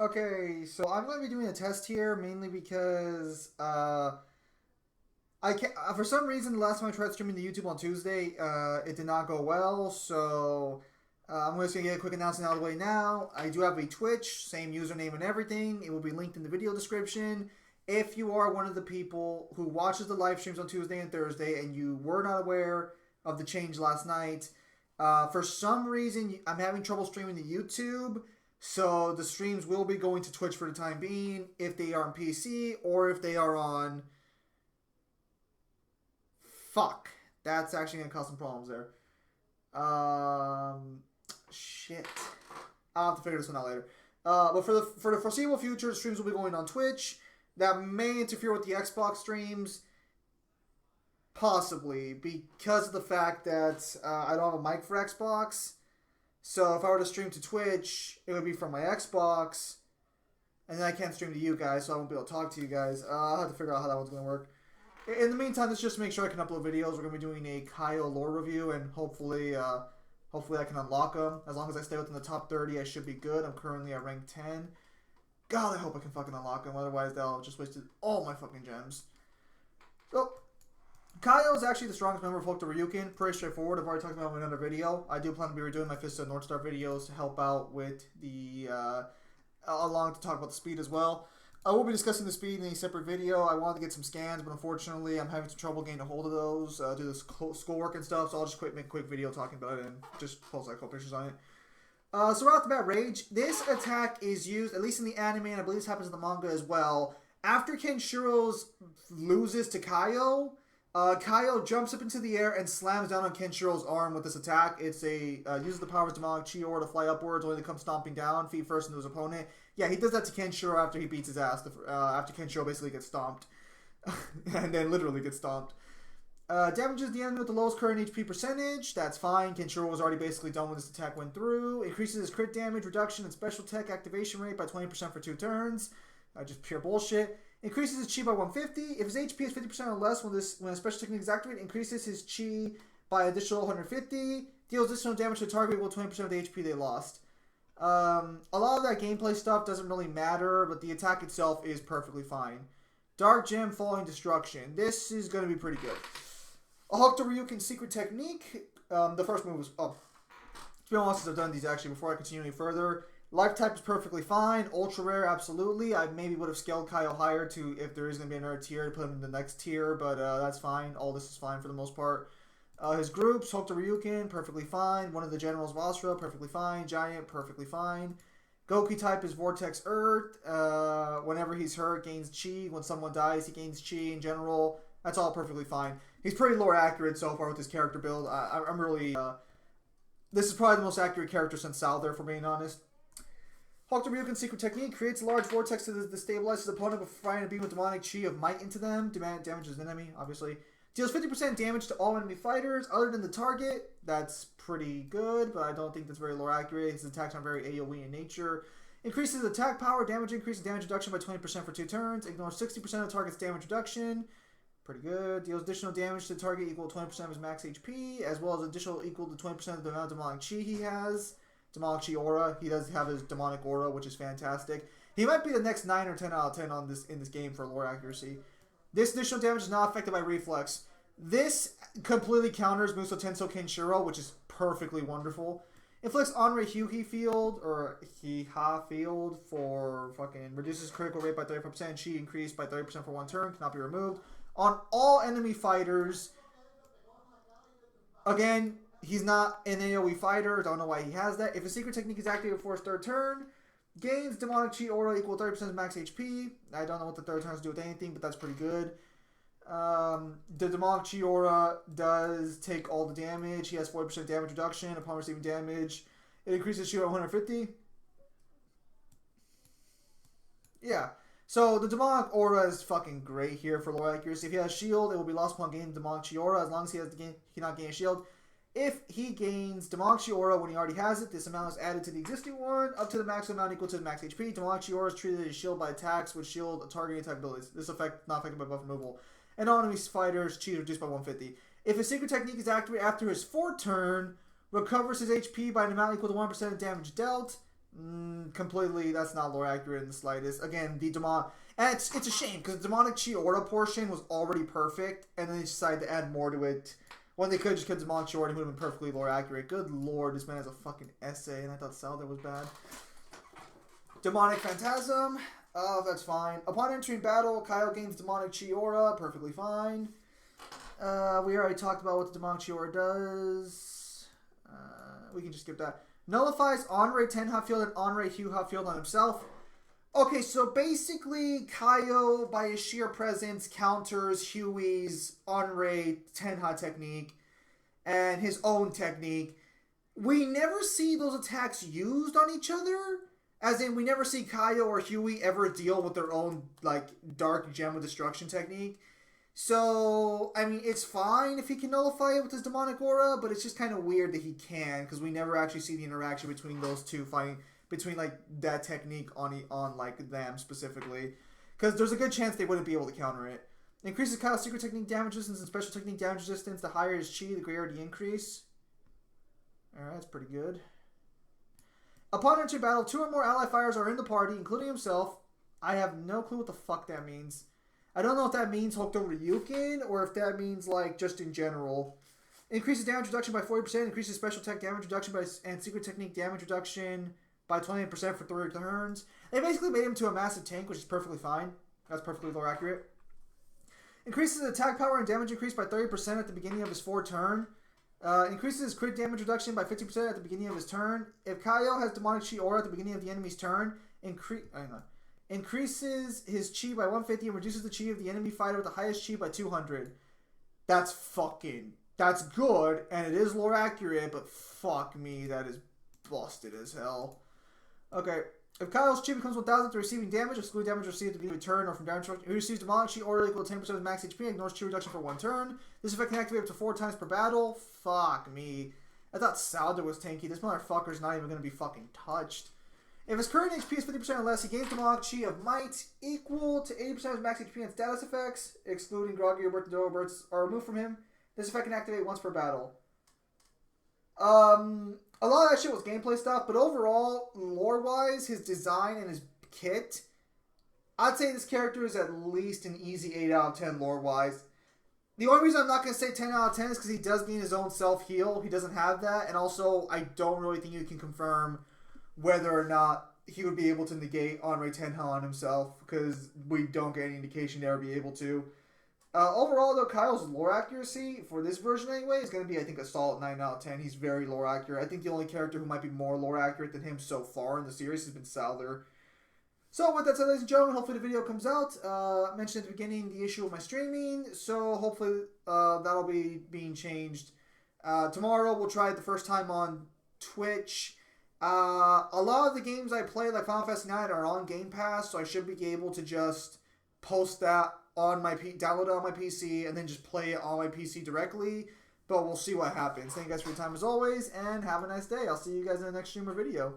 Okay, so I'm going to be doing a test here mainly because I can't, for some reason the last time I tried streaming to YouTube on Tuesday, it did not go well. So I'm just going to get a quick announcement out of the way now. I do have a Twitch, same username and everything. It will be linked in the video description. If you are one of the people who watches the live streams on Tuesday and Thursday and you were not aware of the change last night, for some reason I'm having trouble streaming to YouTube. So the streams will be going to Twitch for the time being if they are on PC or if they are on... Fuck. That's actually going to cause some problems there. Shit. I'll have to figure this one out later. But for the foreseeable future, the streams will be going on Twitch. That may interfere with the Xbox streams. Possibly. Because of the fact that I don't have a mic for Xbox. So if I were to stream to Twitch, it would be from my Xbox. And then I can't stream to you guys, so I won't be able to talk to you guys. I'll have to figure out how that one's going to work. In the meantime, let's just make sure I can upload videos. We're going to be doing a Kaioh lore review, and hopefully I can unlock them. As long as I stay within the top 30, I should be good. I'm currently at rank 10. God, I hope I can fucking unlock them. Otherwise, they'll just wasted all my fucking gems. So, Kaioh is actually the strongest member of FOTNSLR. Pretty straightforward. I've already talked about it in another video. I do plan to be redoing my Fist of North Star videos to help out with the... along to talk about the speed as well. I will be discussing the speed in a separate video. I wanted to get some scans, but unfortunately I'm having some trouble getting a hold of those due to schoolwork and stuff, so I'll just make a quick video talking about it and just post a couple pictures on it. So right off the bat, Rage. This attack is used, at least in the anime, and I believe this happens in the manga as well. After Kenshiro's loses to Kaioh, Kaioh jumps up into the air and slams down on Kenshiro's arm with this attack. It's uses the power of demonic chi aura to fly upwards, only to come stomping down, feet first into his opponent. Yeah, he does that to Kenshiro after he beats his ass, after Kenshiro basically gets stomped. And then literally gets stomped. Damages the enemy with the lowest current HP percentage. That's fine. Kenshiro was already basically done when this attack went through. Increases his crit damage, reduction, and special tech activation rate by 20% for 2 turns. Just pure bullshit. Increases his chi by 150. If his HP is 50% or less when a special technique is activated, increases his chi by additional 150. Deals additional damage to the target equal to 20% of the HP they lost. A lot of that gameplay stuff doesn't really matter, but the attack itself is perfectly fine. Dark Gem Falling Destruction. This is going to be pretty good. A Ryukin Secret Technique. The first move was... Oh, it's been a while since I've done these actually before I continue any further. Life type is perfectly fine. Ultra rare, absolutely. I maybe would have scaled Kaioh higher to if there is going to be another tier to put him in the next tier, but that's fine. All this is fine for the most part. His groups, Ryukin, perfectly fine. One of the generals, Vasra, perfectly fine. Giant, perfectly fine. Goki type is Vortex Earth. Whenever he's hurt, gains chi. When someone dies, he gains chi in general. That's all perfectly fine. He's pretty lore accurate so far with his character build. I'm really... this is probably the most accurate character since Souther, for being honest. Ryukin Secret Technique creates a large vortex to destabilize his opponent by firing a beam with demonic chi of might into them. Damages an enemy, obviously. Deals 50% damage to all enemy fighters other than the target. That's pretty good, but I don't think that's very lore accurate. His attacks are very AoE in nature. Increases attack power, damage increase, and damage reduction by 20% for 2 turns. Ignores 60% of the target's damage reduction. Pretty good. Deals additional damage to the target equal to 20% of his max HP, as well as additional equal to 20% of the amount of demonic chi he has. Demonic Chi Aura. He does have his Demonic Aura, which is fantastic. He might be the next 9 or 10 out of 10 in this game for lore accuracy. This additional damage is not affected by Reflex. This completely counters Muso Tenso Kenshiro, which is perfectly wonderful. Inflicts Onrei Hyuhi Field, or Hiha Field, for fucking... Reduces critical rate by 35%. Chi increased by 30% for 1 turn. Cannot be removed. On all enemy fighters... Again... He's not an AoE fighter. Don't know why he has that. If a secret technique is activated before his 3rd turn, gains demonic chi aura equal to 30% of max HP. I don't know what the 3rd turn has to do with anything, but that's pretty good. The demonic chi aura does take all the damage. He has 40% damage reduction upon receiving damage. It increases shield by 150. Yeah. So the demonic aura is fucking great here for lore accuracy. If he has shield, it will be lost upon gaining demonic chi aura. As long as he cannot gain a shield. If he gains Demonic Chi Aura when he already has it, this amount is added to the existing one, up to the maximum amount equal to the max HP. Demonic Chi Aura is treated as shield by attacks, which shield targeting attack abilities. This effect not affected by buff removal. And all enemy fighters, Chi is reduced by 150. If his secret technique is activated after his 4th turn, recovers his HP by an amount equal to 1% of damage dealt. Completely, that's not lore accurate in the slightest. Again, the demon, and it's a shame because the demonic chi aura portion was already perfect, and then they decided to add more to it when they could just cut demonic chi aura. It would have been perfectly lore accurate. Good lord, this man has a fucking essay, and I thought Salda was bad. Demonic phantasm, that's fine. Upon entering battle, Kaioh gains demonic chi aura, perfectly fine. We already talked about what the demonic chi aura does. We can just skip that. Nullifies Onrei Tenha Field and Onrei Hyuha Field on himself. Okay, so basically, Kaioh, by his sheer presence, counters Huey's Onrei Tenha technique and his own technique. We never see those attacks used on each other. As in, we never see Kaioh or Huey ever deal with their own, like, Dark Gem of Destruction technique. So, I mean, it's fine if he can nullify it with his demonic aura, but it's just kind of weird that he can, because we never actually see the interaction between those two fighting, between, like, that technique on like, them specifically. Because there's a good chance they wouldn't be able to counter it. Increases Kaioh's secret technique damage resistance and special technique damage resistance. The higher his chi, the greater the increase. Alright, that's pretty good. Upon entering battle, 2 or more ally fighters are in the party, including himself. I have no clue what the fuck that means. I don't know if that means Hokuto Ryukin or if that means, like, just in general. Increases damage reduction by 40%, increases special tech damage reduction and secret technique damage reduction by 28% for 3 turns. They basically made him to a massive tank, which is perfectly fine. That's perfectly lore accurate. Increases attack power and damage increase by 30% at the beginning of his 4th turn. Increases crit damage reduction by 50% at the beginning of his turn. If Kaioh has demonic chi aura at the beginning of the enemy's turn, increases his chi by 150 and reduces the chi of the enemy fighter with the highest chi by 200. That's good, and it is lore accurate, but fuck me, that is busted as hell. Okay, if Kaioh's chi becomes 1000 to receiving damage, exclude damage received at the beginning of a turn or from damage, he receives demonic chi aura equal to 10% of his max HP and ignores chi reduction for 1 turn. This effect can activate up to 4 times per battle. Fuck me. I thought Salda was tanky. This motherfucker's not even going to be fucking touched. If his current HP is 50% or less, he gains demonic chi of might equal to 80% of his max HP and status effects, excluding Groggy or Bertadoro bursts, are removed from him. This effect can activate once per battle. A lot of that shit was gameplay stuff, but overall, lore-wise, his design and his kit, I'd say this character is at least an easy 8 out of 10 lore-wise. The only reason I'm not going to say 10 out of 10 is because he does gain his own self-heal. He doesn't have that, and also, I don't really think you can confirm whether or not he would be able to negate Onrei Tenha on himself, because we don't get any indication to ever be able to. Overall, though, Kaioh's lore accuracy, for this version anyway, is going to be, I think, a solid 9 out of 10. He's very lore accurate. I think the only character who might be more lore accurate than him so far in the series has been Salder. So, with that said, ladies and gentlemen, hopefully the video comes out. I mentioned at the beginning the issue of my streaming, so hopefully that'll be being changed. Tomorrow, we'll try it the first time on Twitch. A lot of the games I play, like Final Fantasy IX, are on Game Pass, so I should be able to just post that on my download it on my PC and then just play it on my PC directly. But we'll see what happens. Thank you guys for your time as always, and have a nice day. I'll see you guys in the next stream or video.